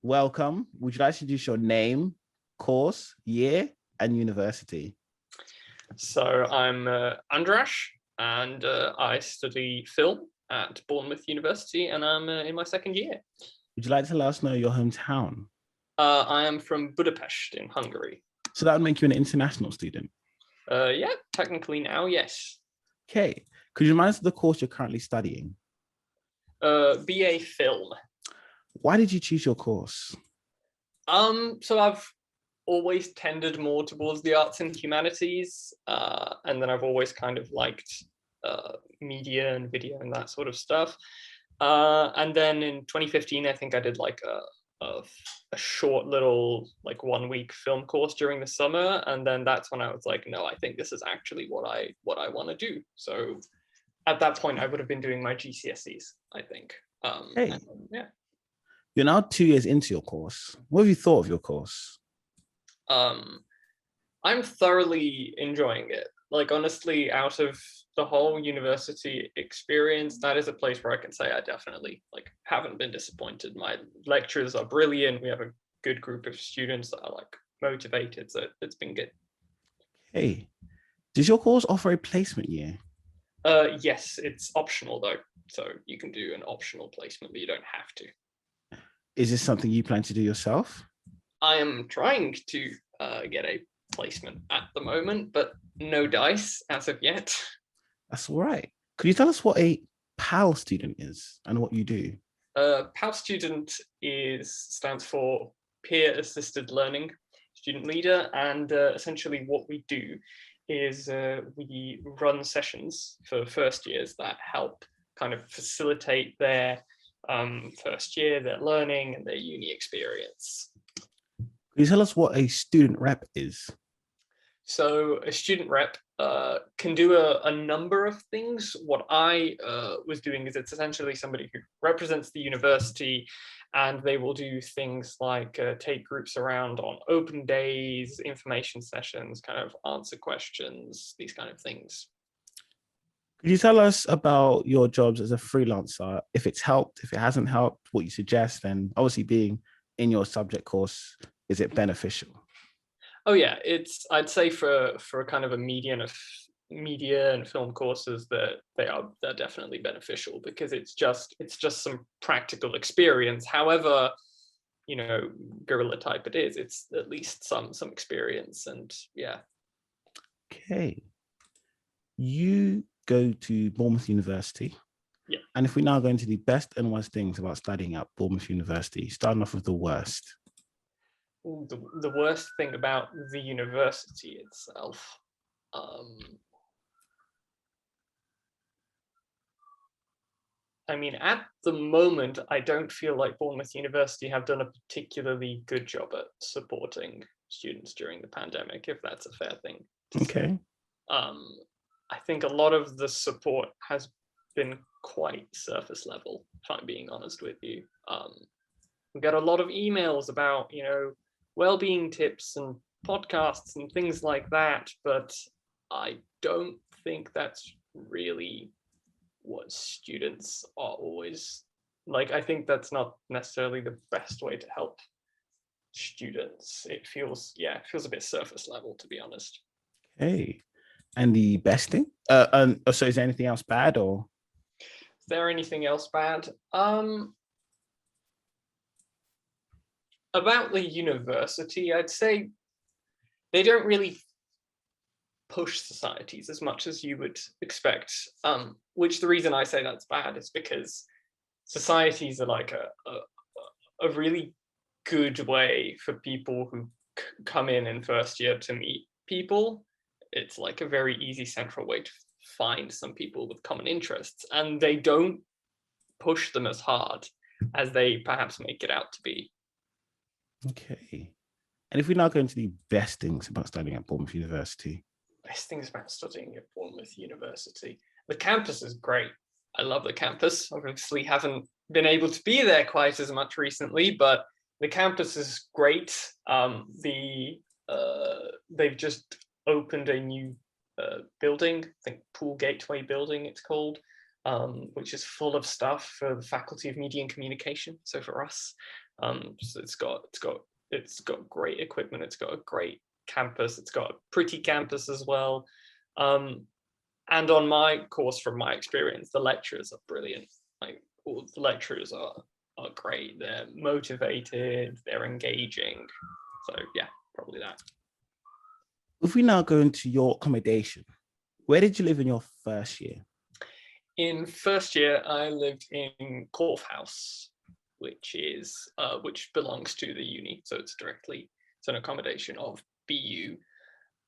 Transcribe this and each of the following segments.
welcome. Would you like to introduce your name, course, year, and university? So I'm András, and I study film at Bournemouth University, and I'm in my second year. Would you like to let us know your hometown? I am from Budapest in Hungary. So that would make you an international student? Yeah, technically now, yes. Okay. Could you remind us of the course you're currently studying? BA Film. Why did you choose your course? So I've always tended more towards the arts and humanities, and then I've always kind of liked media and video and that sort of stuff. And then in 2015, I think I did like a short little like 1 week film course during the summer, and then that's when I was like, no, I think this is actually what I want to do. So at that point, I would have been doing my GCSEs, I think. Hey. Yeah. You're now 2 years into your course. What have you thought of your course? I'm thoroughly enjoying it. Like, honestly, out of the whole university experience, that is a place where I can say I definitely haven't been disappointed. My lectures are brilliant. We have a good group of students that are motivated, so it's been good. Hey, does your course offer a placement year? Yes, it's optional though. So you can do an optional placement, but you don't have to. Is this something you plan to do yourself? I am trying to get a placement at the moment, but no dice as of yet. That's all right. Could you tell us what a PAL student is and what you do? PAL student stands for Peer Assisted Learning Student Leader, and essentially what we do is we run sessions for first years that help kind of facilitate their first year, their learning and their uni experience. Can you tell us what a student rep is? So a student rep can do a number of things. What I was doing is it's essentially somebody who represents the university, and they will do things like take groups around on open days, information sessions, kind of answer questions, these kind of things. Could you tell us about your jobs as a freelancer? If it's helped, if it hasn't helped, what you suggest, and obviously being in your subject course, is it beneficial? Oh yeah, I'd say for a kind of a media and film courses that they're definitely beneficial, because it's just some practical experience. However, guerrilla type it is, it's at least some experience, and yeah. Okay. You go to Bournemouth University. Yeah. And if we now go into the best and worst things about studying at Bournemouth University, starting off with the worst. Ooh, the worst thing about the university itself. I mean, at the moment, I don't feel like Bournemouth University have done a particularly good job at supporting students during the pandemic, if that's a fair thing to say. I think a lot of the support has been quite surface level, if I'm being honest with you. We get a lot of emails about, well-being tips and podcasts and things like that, but I don't think that's really what students are always like. I think that's not necessarily the best way to help students. It feels a bit surface level, to be honest. Okay. And the best thing? So is there anything else bad, or? Is there anything else bad? About the university, I'd say they don't really push societies as much as you would expect, which the reason I say that's bad is because societies are like a really good way for people who come in first year to meet people. It's like a very easy central way to find some people with common interests, and they don't push them as hard as they perhaps make it out to be. Okay. And if we now go into the best things about studying at Bournemouth University. Best things about studying at Bournemouth University. The campus is great. I love the campus. Obviously haven't been able to be there quite as much recently, but the campus is great. They've just opened a new building, I think Pool Gateway building it's called, which is full of stuff for the Faculty of Media and Communication. So for us, so it's got great equipment. It's got a great campus. It's got a pretty campus as well. And on my course, from my experience, the lecturers are brilliant. Like, all the lecturers are great. They're motivated. They're engaging. So yeah, probably that. If we now go into your accommodation, where did you live in your first year? In first year, I lived in Corfe House, which belongs to the uni. So it's an accommodation of BU,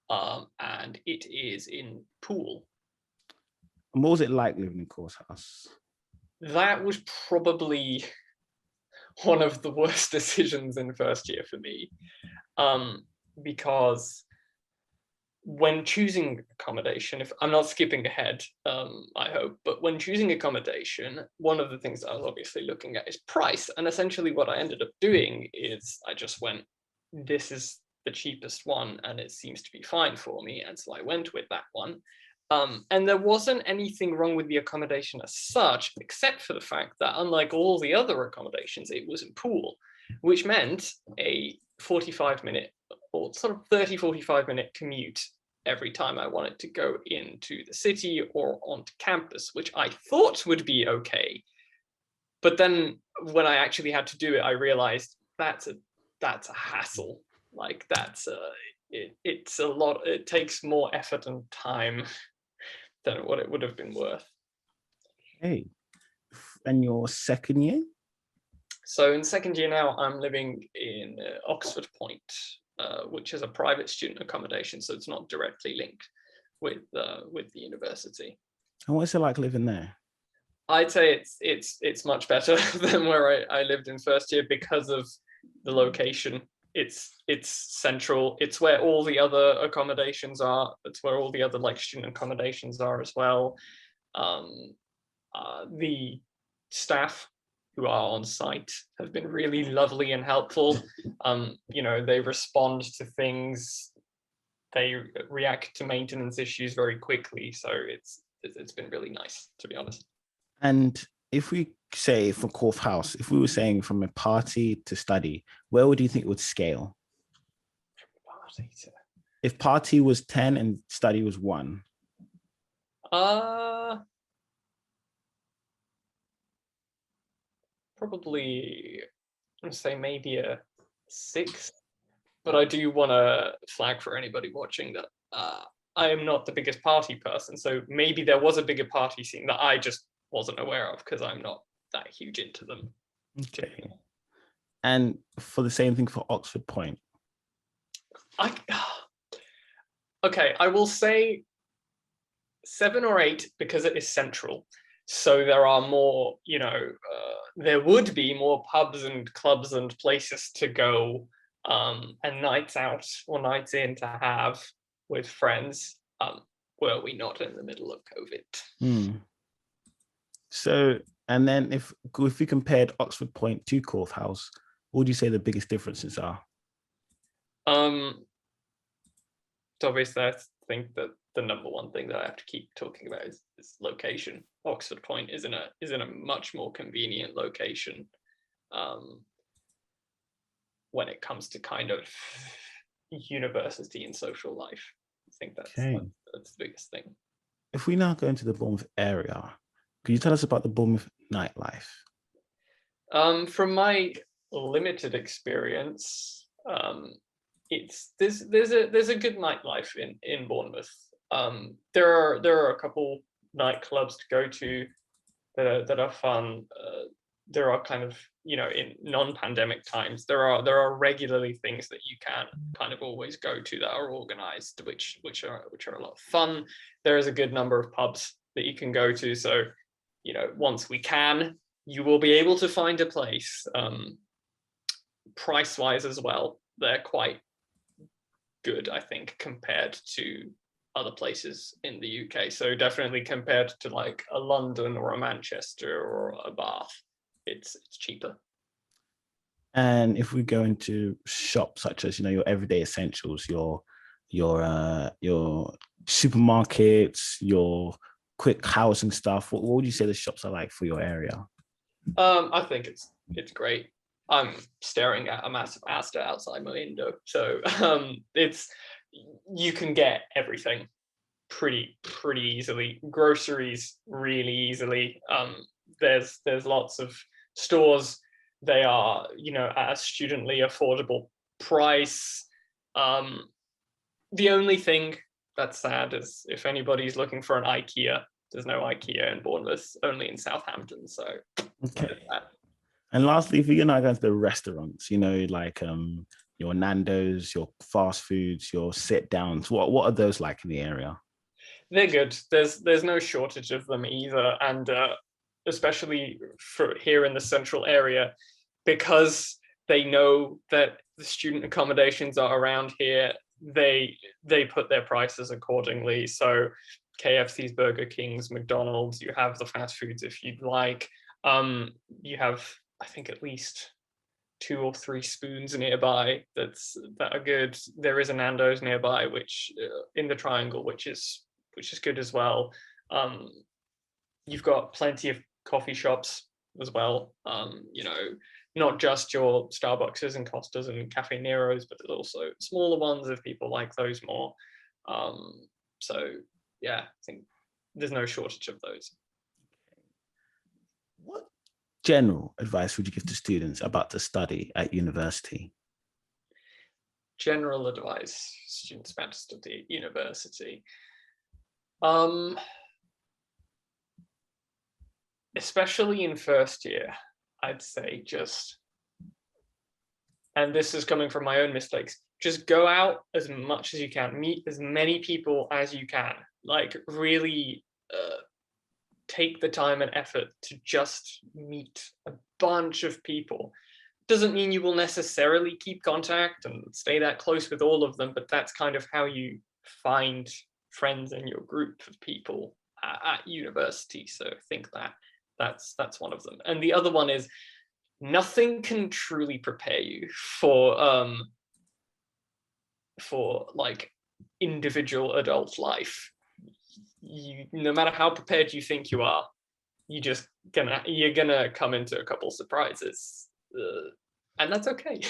and it is in Poole. And what was it like living in Corfe House? That was probably one of the worst decisions in first year for me, because when choosing accommodation, if I'm not skipping ahead, I hope, but when choosing accommodation, one of the things I was obviously looking at is price. And essentially what I ended up doing is I just went, this is the cheapest one and it seems to be fine for me. And so I went with that one. And there wasn't anything wrong with the accommodation as such, except for the fact that unlike all the other accommodations, it was in Poole, which meant a 45-minute or sort of 45-minute commute every time I wanted to go into the city or onto campus, which I thought would be okay. But then when I actually had to do it, I realized that's a hassle. Like it's a lot. It takes more effort and time than what it would have been worth. Hey, and your second year? So in second year now, I'm living in Oxford Point, which is a private student accommodation, so it's not directly linked with the university. And what's it like living there? I'd say it's much better than where I lived in first year because of the location. It's central. It's where all the other accommodations are. It's where all the other like student accommodations are as well. The staff who are on site have been really lovely and helpful. They respond to things. They react to maintenance issues very quickly. So it's been really nice, to be honest. And if we say for Corfe House, if we were saying from a party to study, where would you think it would scale? If party was 10 and study was 1. Probably, I'd say maybe a 6. But I do want to flag for anybody watching that I am not the biggest party person. So maybe there was a bigger party scene that I just wasn't aware of because I'm not that huge into them. Okay. And for the same thing for Oxford Point? Okay, I will say 7 or 8 because it is central. So there are more, there would be more pubs and clubs and places to go and nights out or nights in to have with friends, were we not in the middle of COVID. So, and then if we compared Oxford Point to Corfe House, what would you say the biggest differences are? So obviously, I think that the number one thing that I have to keep talking about is location. Oxford Point is in a much more convenient location when it comes to kind of university and social life. I think that's the biggest thing. If we now go into the Bournemouth area, could you tell us about the Bournemouth nightlife? From my limited experience, there's a good nightlife in Bournemouth. There are a couple nightclubs to go to that are fun. There are kind of, in non-pandemic times, there are regularly things that you can kind of always go to that are organized, which are a lot of fun. There is a good number of pubs that you can go to. So, once we can, you will be able to find a place. Price-wise as well, they're quite good, I think, compared to other places in the UK. So definitely compared to like a London or a Manchester or a Bath, it's cheaper. And if we go into shops such as your everyday essentials, your supermarkets, your quick housing stuff, what would you say the shops are like for your area? I think it's great. I'm staring at a massive Asda outside my window, so it's you can get everything pretty easily. Groceries really easily. There's lots of stores. They are, at a studently affordable price. The only thing that's sad is if anybody's looking for an IKEA, there's no IKEA in Bournemouth, only in Southampton. So Okay. And lastly, if you're not going to the restaurants, like your Nando's, your fast foods, your sit downs, what are those like in the area? they're good. There's no shortage of them either, and especially for here in the central area, because they know that the student accommodations are around here. They put their prices accordingly. So KFC's, Burger King's, McDonald's, you have the fast foods if you'd like. You have, I think, at least 2 or 3 spoons nearby that are good. There is a Nando's nearby, which in the Triangle, which is good as well. You've got plenty of coffee shops as well. Not just your Starbucks and Costas and Cafe Nero's, but there's also smaller ones if people like those more. So yeah, I think there's no shortage of those. What general advice would you give to students about to study at university? General advice, students about to study at university. Especially in first year, I'd say and this is coming from my own mistakes, just go out as much as you can, meet as many people as you can, like really take the time and effort to just meet a bunch of people. Doesn't mean you will necessarily keep contact and stay that close with all of them, but that's kind of how you find friends in your group of people at university. So I think that's one of them. And the other one is nothing can truly prepare you for like individual adult life. No matter how prepared you think you are, you're gonna come into a couple surprises, and that's okay.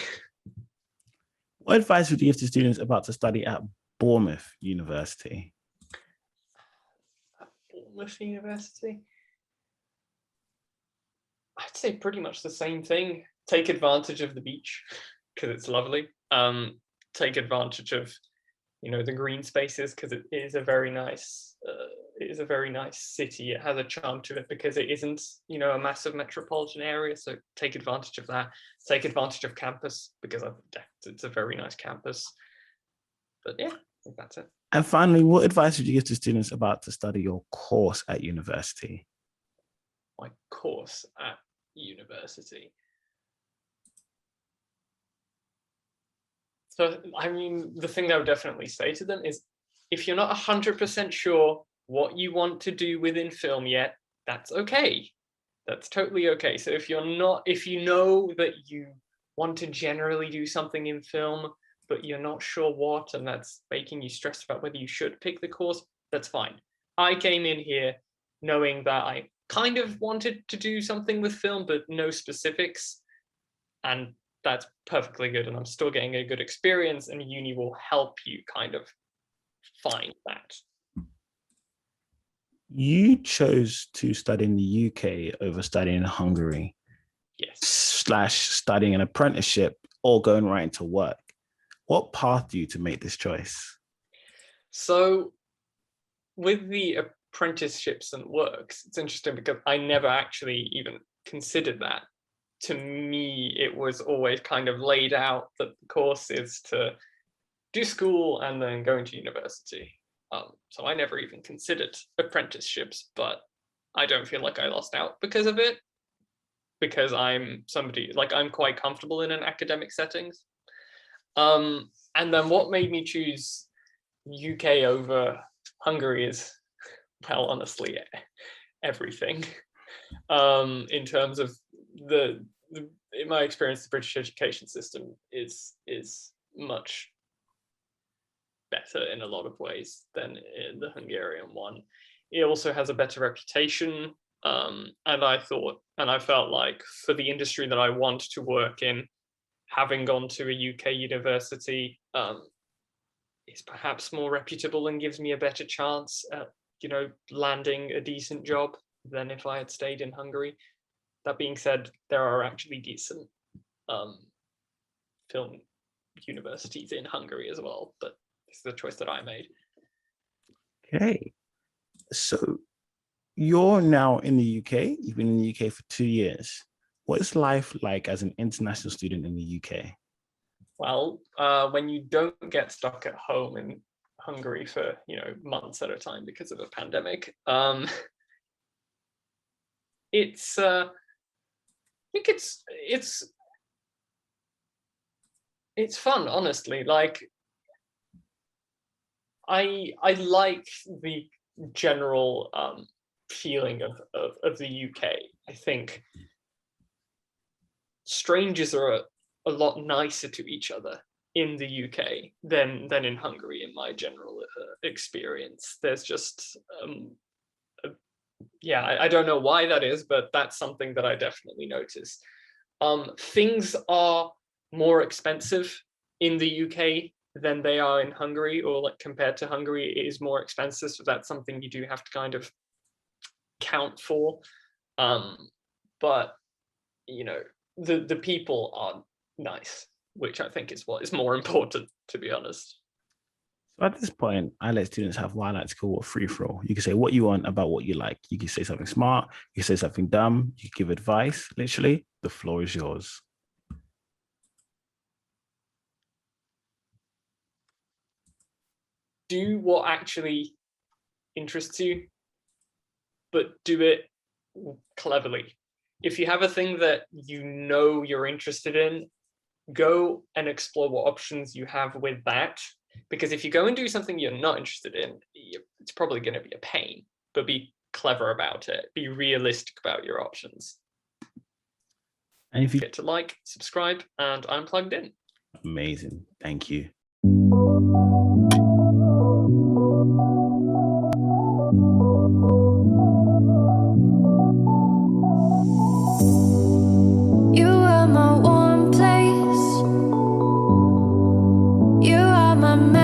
What advice would you give to students about to study at Bournemouth University? Bournemouth University, I'd say pretty much the same thing. Take advantage of the beach because it's lovely. Take advantage of the green spaces because it is a very nice city. It has a charm to it because it isn't a massive metropolitan area. So take advantage of that. Take advantage of campus because it's a very nice campus. But yeah, I think that's it. And finally, what advice would you give to students about to study your course at university? My course at university. So, I mean, the thing I would definitely say to them is if you're not 100% sure what you want to do within film yet, that's okay. That's totally okay. So if you know that you want to generally do something in film, but you're not sure what, and that's making you stressed about whether you should pick the course, that's fine. I came in here knowing that I kind of wanted to do something with film, but no specifics. And that's perfectly good. And I'm still getting a good experience, and uni will help you kind of find that. You chose to study in the UK over studying in Hungary. Yes. / studying an apprenticeship or going right into work. What path do you to make this choice? So with the apprenticeships and works, it's interesting because I never actually even considered that. To me, it was always kind of laid out that the course is to do school and then go into university. So I never even considered apprenticeships, but I don't feel like I lost out because of it, because I'm somebody, like, I'm quite comfortable in an academic settings. And then what made me choose UK over Hungary is, well, honestly, everything. In terms of in my experience, the British education system is much better in a lot of ways than in the Hungarian one. It also has a better reputation. And I felt like for the industry that I want to work in, having gone to a UK university is perhaps more reputable and gives me a better chance at, landing a decent job than if I had stayed in Hungary. That being said, there are actually decent film universities in Hungary as well, but this is the choice that I made. Okay. So you're now in the UK. You've been in the UK for 2 years. What is life like as an international student in the UK? Well, when you don't get stuck at home in Hungary for months at a time because of a pandemic, it's I think it's fun, honestly. Like I like the general feeling of the UK. I think strangers are a lot nicer to each other in the UK than in Hungary, in my general experience. There's just I don't know why that is, but that's something that I definitely notice. Things are more expensive in the UK than they are in Hungary, or like compared to Hungary, it is more expensive. So that's something you do have to kind of count for. But the people are nice, which I think is what is more important, to be honest. So at this point, I let students have what I like to call a free for all. You can say what you want about what you like. You can say something smart. You can say something dumb. You can give advice. Literally, the floor is yours. Do what actually interests you, but do it cleverly. If you have a thing that you're interested in, go and explore what options you have with that. Because if you go and do something you're not interested in, it's probably going to be a pain, but be clever about it. Be realistic about your options. And if you get to like, subscribe, and I'm plugged in. Amazing. Thank you.